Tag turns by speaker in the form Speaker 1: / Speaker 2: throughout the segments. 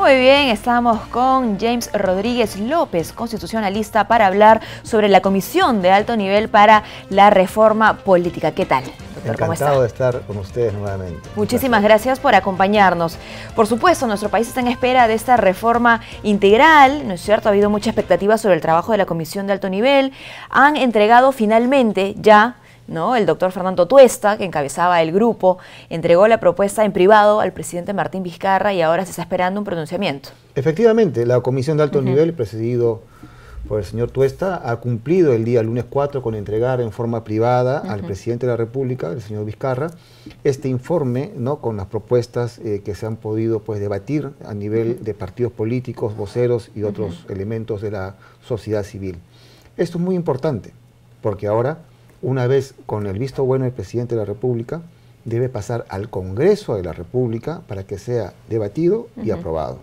Speaker 1: Muy bien, estamos con James Rodríguez López, constitucionalista, para hablar sobre la Comisión de Alto Nivel para la Reforma Política. ¿Qué tal, doctor? ¿Cómo está?
Speaker 2: Encantado de estar con ustedes nuevamente.
Speaker 1: Muchísimas gracias por acompañarnos. Por supuesto, nuestro país está en espera de esta reforma integral, ¿no es cierto? Ha habido mucha expectativa sobre el trabajo de la Comisión de Alto Nivel. Han entregado finalmente ya, ¿no? El doctor Fernando Tuesta, que encabezaba el grupo, entregó la propuesta en privado al presidente Martín Vizcarra y ahora se está esperando un pronunciamiento.
Speaker 2: Efectivamente, la Comisión de Alto Nivel, presidido por el señor Tuesta, ha cumplido el día lunes 4 con entregar en forma privada al presidente de la República, el señor Vizcarra, este informe, ¿no?, con las propuestas que se han podido debatir a nivel de partidos políticos, voceros y otros elementos de la sociedad civil. Esto es muy importante, porque ahora, una vez con el visto bueno del presidente de la República, debe pasar al Congreso de la República para que sea debatido y aprobado.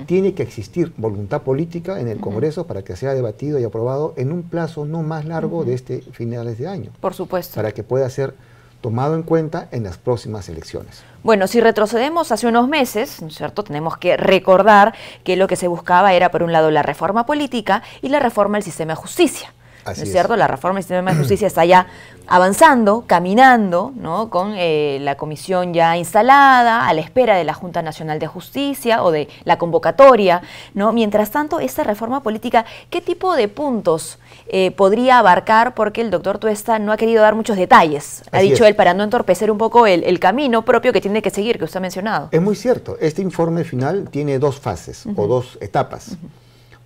Speaker 2: Tiene que existir voluntad política en el Congreso para que sea debatido y aprobado en un plazo no más largo de finales de año.
Speaker 1: Por supuesto.
Speaker 2: Para que pueda ser tomado en cuenta en las próximas elecciones.
Speaker 1: Bueno, si retrocedemos hace unos meses, ¿no es cierto?, tenemos que recordar que lo que se buscaba era, por un lado, la reforma política y la reforma del sistema de justicia. ¿No es cierto? La reforma del sistema de justicia está ya avanzando, caminando, ¿no?, con la comisión ya instalada, a la espera de la Junta Nacional de Justicia o de la convocatoria, ¿no? Mientras tanto, esta reforma política, ¿qué tipo de puntos podría abarcar? Porque el doctor Tuesta no ha querido dar muchos detalles, ha dicho él, para no entorpecer un poco el camino propio que tiene que seguir, que usted ha mencionado.
Speaker 2: Es muy cierto. Este informe final tiene dos fases o dos etapas.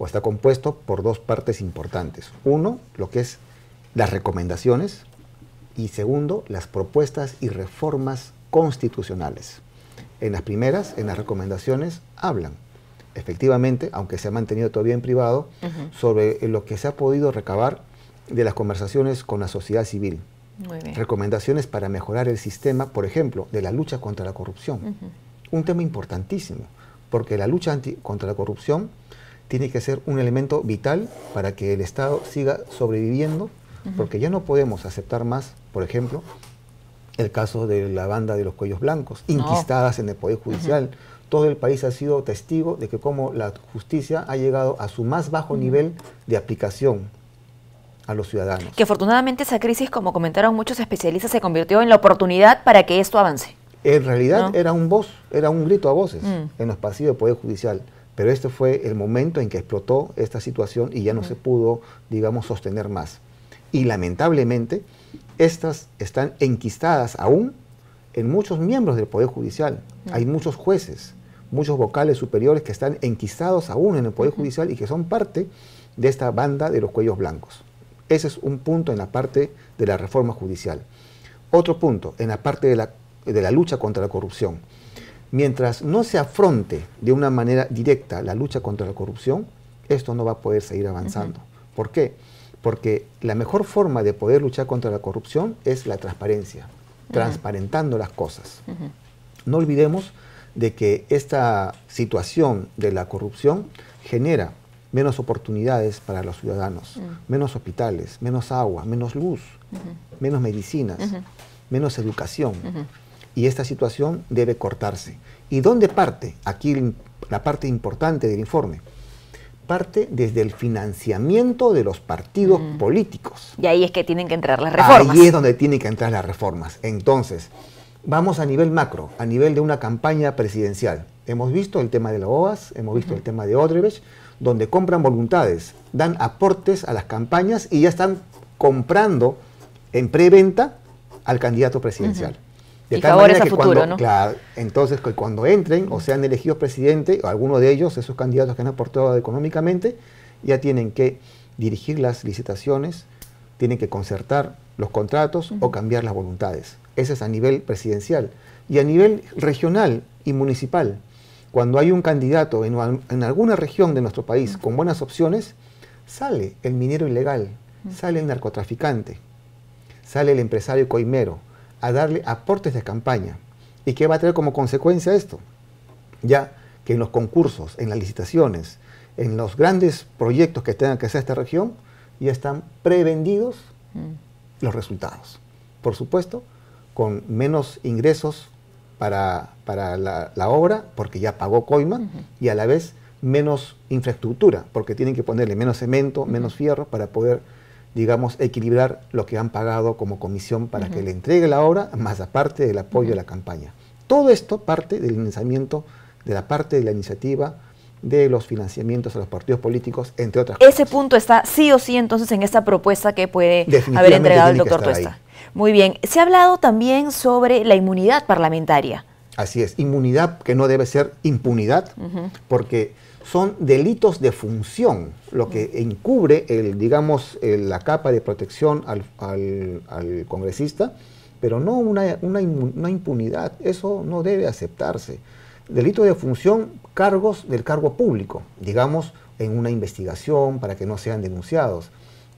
Speaker 2: O está compuesto por dos partes importantes. Uno, lo que es las recomendaciones, y segundo, las propuestas y reformas constitucionales. En las primeras, en las recomendaciones, hablan, efectivamente, aunque se ha mantenido todavía en privado, sobre lo que se ha podido recabar de las conversaciones con la sociedad civil.
Speaker 1: Muy bien.
Speaker 2: Recomendaciones para mejorar el sistema, por ejemplo, de la lucha contra la corrupción. Un tema importantísimo, porque la lucha contra la corrupción tiene que ser un elemento vital para que el Estado siga sobreviviendo, porque ya no podemos aceptar más, por ejemplo, el caso de la banda de los cuellos blancos, inquistadas en el Poder Judicial. Todo el país ha sido testigo de que cómo la justicia ha llegado a su más bajo nivel de aplicación a los ciudadanos.
Speaker 1: Que afortunadamente esa crisis, como comentaron muchos especialistas, se convirtió en la oportunidad para que esto avance.
Speaker 2: En realidad era un grito a voces en los pasillos del Poder Judicial. Pero este fue el momento en que explotó esta situación y ya no se pudo, digamos, sostener más. Y lamentablemente, estas están enquistadas aún en muchos miembros del Poder Judicial. Hay muchos jueces, muchos vocales superiores que están enquistados aún en el Poder Judicial y que son parte de esta banda de los cuellos blancos. Ese es un punto en la parte de la reforma judicial. Otro punto, en la parte de la lucha contra la corrupción. Mientras no se afronte de una manera directa la lucha contra la corrupción, esto no va a poder seguir avanzando. ¿Por qué? Porque la mejor forma de poder luchar contra la corrupción es la transparencia, transparentando las cosas. No olvidemos de que esta situación de la corrupción genera menos oportunidades para los ciudadanos, menos hospitales, menos agua, menos luz, menos medicinas, menos educación. Y esta situación debe cortarse. ¿Y dónde parte? Aquí la parte importante del informe. Parte desde el financiamiento de los partidos políticos.
Speaker 1: Y ahí es que tienen que entrar las reformas.
Speaker 2: Ahí es donde tienen que entrar las reformas. Entonces, vamos a nivel macro, a nivel de una campaña presidencial. Hemos visto el tema de la OAS, hemos visto el tema de Odebrecht, donde compran voluntades, dan aportes a las campañas y ya están comprando en preventa al candidato presidencial. De tal manera que
Speaker 1: futuro, ¿no?
Speaker 2: Claro, entonces que cuando entren o sean elegidos presidente, o alguno de ellos, esos candidatos que han aportado económicamente, ya tienen que dirigir las licitaciones, tienen que concertar los contratos o cambiar las voluntades. Ese es a nivel presidencial. Y a nivel regional y municipal, cuando hay un candidato en alguna región de nuestro país con buenas opciones, sale el minero ilegal, sale el narcotraficante, sale el empresario coimero, a darle aportes de campaña. ¿Y qué va a traer como consecuencia esto? Ya que en los concursos, en las licitaciones, en los grandes proyectos que tengan que hacer esta región, ya están prevendidos los resultados. Por supuesto, con menos ingresos para la obra, porque ya pagó coima, y a la vez menos infraestructura, porque tienen que ponerle menos cemento, menos fierro, para poder, digamos, equilibrar lo que han pagado como comisión para que le entregue la obra, más aparte del apoyo de la campaña. Todo esto parte del financiamiento, de la parte de la iniciativa, de los financiamientos a los partidos políticos, entre otras cosas.
Speaker 1: Ese punto está sí o sí entonces en esta propuesta que puede haber entregado el doctor Tuesta. Muy bien. Se ha hablado también sobre la inmunidad parlamentaria.
Speaker 2: Así es, inmunidad que no debe ser impunidad, porque son delitos de función, lo que encubre digamos, la capa de protección al congresista, pero no una impunidad. Eso no debe aceptarse. Delito de función, cargos del cargo público, digamos, en una investigación para que no sean denunciados.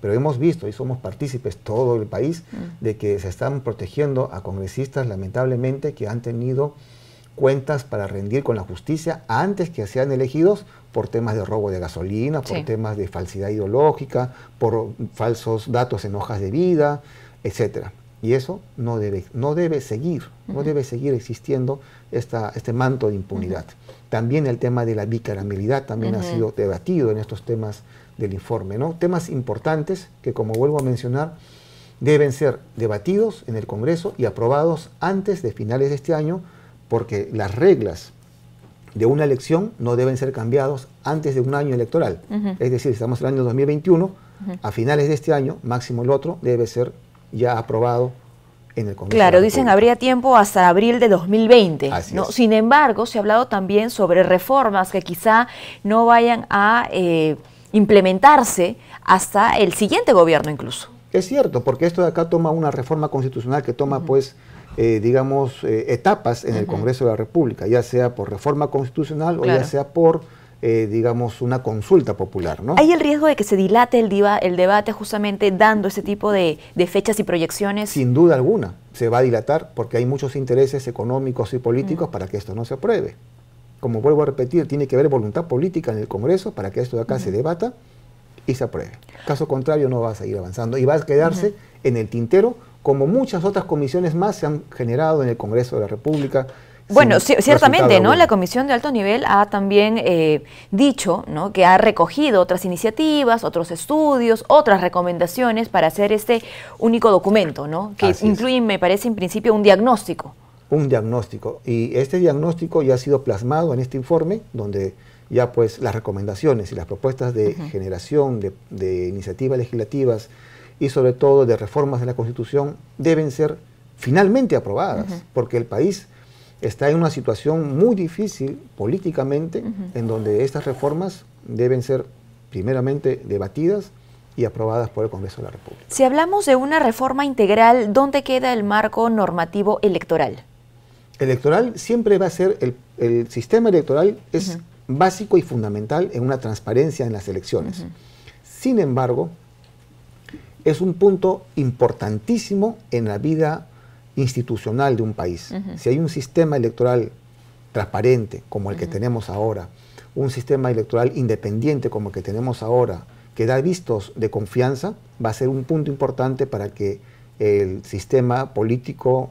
Speaker 2: Pero hemos visto, y somos partícipes todo el país, de que se están protegiendo a congresistas, lamentablemente, que han tenido cuentas para rendir con la justicia antes que sean elegidos por temas de robo de gasolina, por temas de falsedad ideológica, por falsos datos en hojas de vida, etcétera. Y eso no debe seguir existiendo este manto de impunidad. También el tema de la bicameralidad también ha sido debatido en estos temas del informe, ¿no? Temas importantes que, como vuelvo a mencionar, deben ser debatidos en el Congreso y aprobados antes de finales de este año, porque las reglas de una elección no deben ser cambiadas antes de un año electoral. Es decir, estamos en el año 2021, a finales de este año, máximo el otro, debe ser ya aprobado en el Congreso.
Speaker 1: Claro, dicen habría tiempo hasta abril de 2020. ¿No? Sin embargo, se ha hablado también sobre reformas que quizá no vayan a implementarse hasta el siguiente gobierno incluso.
Speaker 2: Es cierto, porque esto de acá toma una reforma constitucional que toma, pues, digamos, etapas en el Congreso de la República, ya sea por reforma constitucional o ya sea por, digamos, una consulta popular, ¿no?
Speaker 1: ¿Hay el riesgo de que se dilate el debate justamente dando ese tipo de fechas y proyecciones?
Speaker 2: Sin duda alguna, se va a dilatar porque hay muchos intereses económicos y políticos para que esto no se apruebe. Como vuelvo a repetir, tiene que haber voluntad política en el Congreso para que esto de acá se debata y se apruebe. Caso contrario, no va a seguir avanzando y va a quedarse en el tintero, como muchas otras comisiones más se han generado en el Congreso de la República.
Speaker 1: Bueno, ciertamente, ¿no? La Comisión de Alto Nivel ha también dicho, ¿no?, que ha recogido otras iniciativas, otros estudios, otras recomendaciones para hacer este único documento, ¿no?, que incluye, me parece, en principio, un diagnóstico. Un
Speaker 2: diagnóstico. Y este diagnóstico ya ha sido plasmado en este informe, donde ya pues las recomendaciones y las propuestas de generación de iniciativas legislativas y sobre todo de reformas de la Constitución deben ser finalmente aprobadas, porque el país está en una situación muy difícil políticamente, en donde estas reformas deben ser primeramente debatidas y aprobadas por el Congreso de la República.
Speaker 1: Si hablamos de una reforma integral, ¿dónde queda el marco normativo electoral?
Speaker 2: Electoral siempre va a ser, el sistema electoral es básico y fundamental en una transparencia en las elecciones. Sin embargo, es un punto importantísimo en la vida institucional de un país. Si hay un sistema electoral transparente como el que tenemos ahora, un sistema electoral independiente como el que tenemos ahora, que da vistos de confianza, va a ser un punto importante para que el sistema político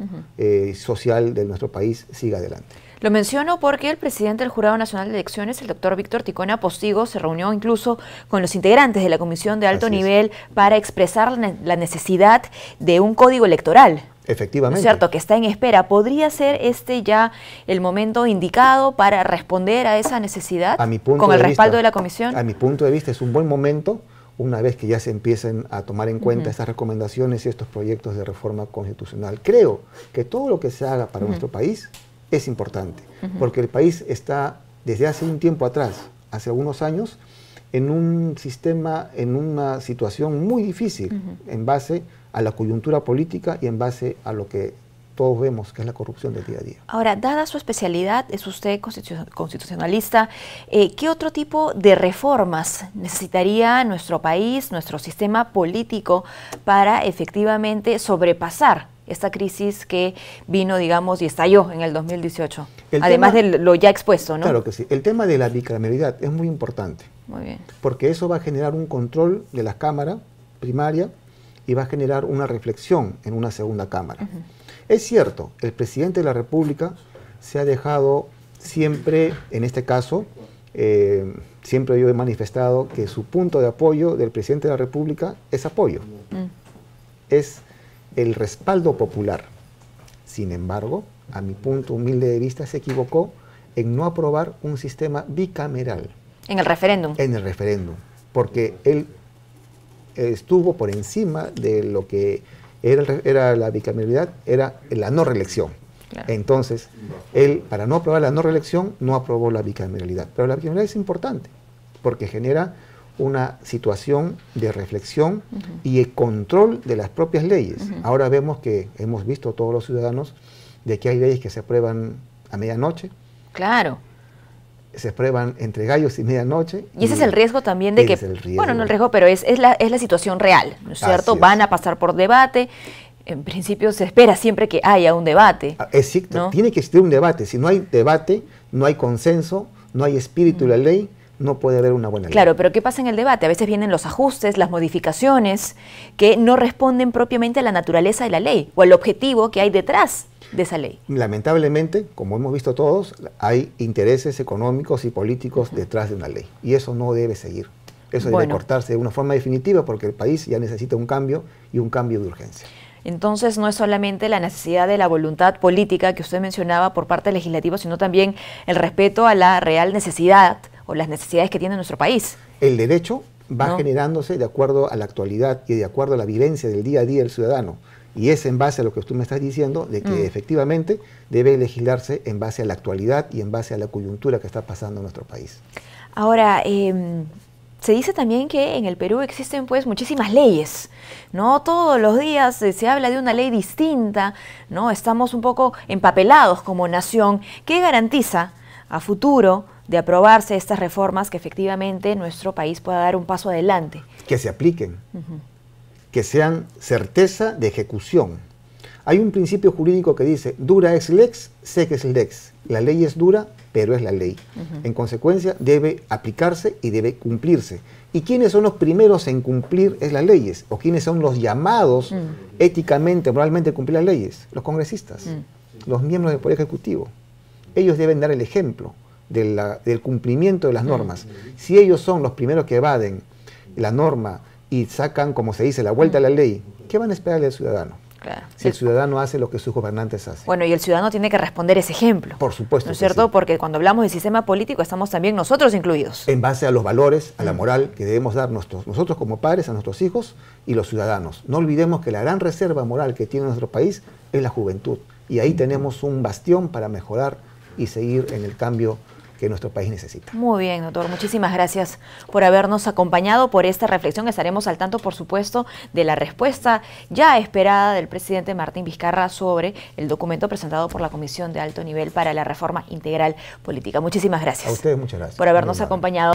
Speaker 2: social de nuestro país siga adelante.
Speaker 1: Lo menciono porque el presidente del Jurado Nacional de Elecciones, el doctor Víctor Ticona Postigo, se reunió incluso con los integrantes de la Comisión de Alto Nivel para expresar la necesidad de un código electoral.
Speaker 2: Efectivamente.
Speaker 1: ¿Es cierto? Que está en espera. ¿Podría ser este ya el momento indicado para responder a esa necesidad con el respaldo de la Comisión?
Speaker 2: A mi punto de vista es un buen momento, una vez que ya se empiecen a tomar en cuenta estas recomendaciones y estos proyectos de reforma constitucional. Creo que todo lo que se haga para nuestro país es importante, porque el país está desde hace un tiempo atrás, hace algunos años, en un sistema, en una situación muy difícil, en base a la coyuntura política y en base a lo que todos vemos, que es la corrupción del día a día.
Speaker 1: Ahora, dada su especialidad, es usted constitucionalista, ¿qué otro tipo de reformas necesitaría nuestro país, nuestro sistema político, para efectivamente sobrepasar esta crisis que vino, digamos, y estalló en el 2018? Además de lo ya expuesto, ¿no?
Speaker 2: Claro que sí. El tema de la bicameralidad es muy importante.
Speaker 1: Muy bien.
Speaker 2: Porque eso va a generar un control de la Cámara primaria y va a generar una reflexión en una segunda Cámara. Es cierto, el presidente de la República se ha dejado siempre, en este caso, siempre yo he manifestado que su punto de apoyo del presidente de la República es apoyo, es el respaldo popular. Sin embargo, a mi punto humilde de vista, se equivocó en no aprobar un sistema bicameral.
Speaker 1: En el referéndum.
Speaker 2: En el referéndum, porque él estuvo por encima de lo que era la bicameralidad, era la no reelección. Claro. Entonces, él, para no aprobar la no reelección, no aprobó la bicameralidad. Pero la bicameralidad es importante, porque genera una situación de reflexión y el control de las propias leyes. Ahora vemos que hemos visto todos los ciudadanos de que hay leyes que se aprueban a medianoche.
Speaker 1: Claro.
Speaker 2: Se aprueban entre gallos y medianoche.
Speaker 1: Y ese es el riesgo también de que, bueno, no el riesgo, pero es la situación real, ¿no es cierto? Van a pasar por debate. En principio se espera siempre que haya un debate.
Speaker 2: ¿No? Tiene que existir un debate. Si no hay debate, no hay consenso, no hay espíritu de la ley, no puede haber una buena ley.
Speaker 1: Claro, pero ¿qué pasa en el debate? A veces vienen los ajustes, las modificaciones, que no responden propiamente a la naturaleza de la ley o al objetivo que hay detrás de esa ley.
Speaker 2: Lamentablemente, como hemos visto todos, hay intereses económicos y políticos detrás de una ley. Y eso no debe seguir. Eso debe cortarse de una forma definitiva porque el país ya necesita un cambio y un cambio de urgencia.
Speaker 1: Entonces no es solamente la necesidad de la voluntad política que usted mencionaba por parte del legislativo, sino también el respeto a la real necesidad o las necesidades que tiene nuestro país.
Speaker 2: El derecho va generándose de acuerdo a la actualidad y de acuerdo a la vivencia del día a día del ciudadano. Y es en base a lo que usted me está diciendo, de que efectivamente debe legislarse en base a la actualidad y en base a la coyuntura que está pasando en nuestro país.
Speaker 1: Ahora, se dice también que en el Perú existen pues muchísimas leyes, ¿no? Todos los días se habla de una ley distinta, ¿no? Estamos un poco empapelados como nación. ¿Qué garantiza a futuro de aprobarse estas reformas que efectivamente nuestro país pueda dar un paso adelante?
Speaker 2: Que se apliquen, que sean certeza de ejecución. Hay un principio jurídico que dice, dura ex lex, sec ex lex. La ley es dura, pero es la ley. En consecuencia, debe aplicarse y debe cumplirse. ¿Y quiénes son los primeros en cumplir las leyes? ¿O quiénes son los llamados éticamente, moralmente a cumplir las leyes? Los congresistas, los miembros del Poder Ejecutivo. Ellos deben dar el ejemplo del cumplimiento de las normas. Si ellos son los primeros que evaden la norma y sacan, como se dice, la vuelta a la ley, ¿qué van a esperarle al ciudadano?
Speaker 1: Claro.
Speaker 2: Si el ciudadano hace lo que sus gobernantes hacen.
Speaker 1: Bueno, y el ciudadano tiene que responder ese ejemplo.
Speaker 2: Por supuesto.
Speaker 1: ¿No es cierto? Sí. Porque cuando hablamos de sistema político estamos también nosotros incluidos.
Speaker 2: En base a los valores, a la moral que debemos dar nosotros como padres a nuestros hijos y los ciudadanos. No olvidemos que la gran reserva moral que tiene nuestro país es la juventud. Y ahí tenemos un bastión para mejorar y seguir en el cambio que nuestro país necesita.
Speaker 1: Muy bien, doctor. Muchísimas gracias por habernos acompañado, por esta reflexión. Estaremos al tanto, por supuesto, de la respuesta ya esperada del presidente Martín Vizcarra sobre el documento presentado por la Comisión de Alto Nivel para la Reforma Integral Política. Muchísimas gracias.
Speaker 2: A ustedes muchas gracias.
Speaker 1: Por habernos acompañado.